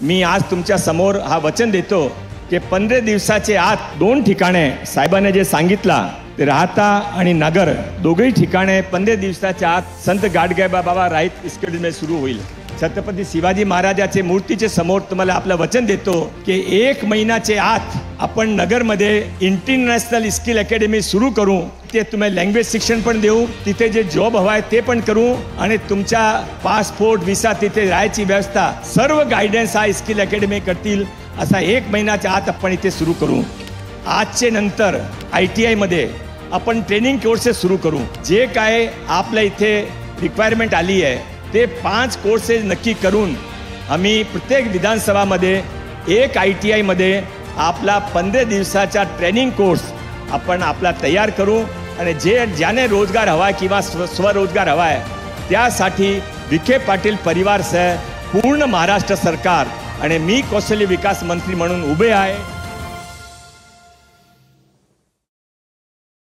मी आज तुमच्या समोर हा वचन देतो की 15 दिवसाचे आत 2 ठिकाणे साहेबांनी जे सांगितला ते राहता आणि नगर दोघेही ठिकाणे 15 दिवसाच्या आत संत गाडगेबा बाबा राईत इस्कॉन सुरू होईल। छत्रपती शिवाजी महाराजाचे मूर्तीचे समोर तुम्हाला आपलं वचन देतो की 1 महिन्याचे आत आपण नगरमध्ये इंटरनॅशनल स्किल अकॅडमी सुरू करू। ते तुम्ही लँग्वेज शिक्षण पण देऊ, तिथे जे जॉब हवा आहे ते पण करू आणि तुमच्या पासपोर्ट व्हिसा तिथे राहायची व्यवस्था सर्व गायडन्स हा स्किल अकॅडमी करतील। असा 1 महिन्याच्या आत आपण इथे सुरू करू। आजचे नंतर ITI मध्ये आपण ट्रेनिंग कोर्सेस सुरू करू। जे काय आपल्या इथे रिक्वायरमेंट आली आहे ते 5 कोर्सेस नक्की करून आम्ही प्रत्येक विधानसभामध्ये एक ITI मध्ये आपला 15 दिवसाचा ट्रेनिंग कोर्स आपण आपला तयार करू आणि ज्याने रोजगार हवा किंवा स्वरोजगार हवा आहे त्यासाठी विखे पाटील परिवारसह पूर्ण महाराष्ट्र सरकार आणि मी कौशल्य विकास मंत्री म्हणून उभे आहे।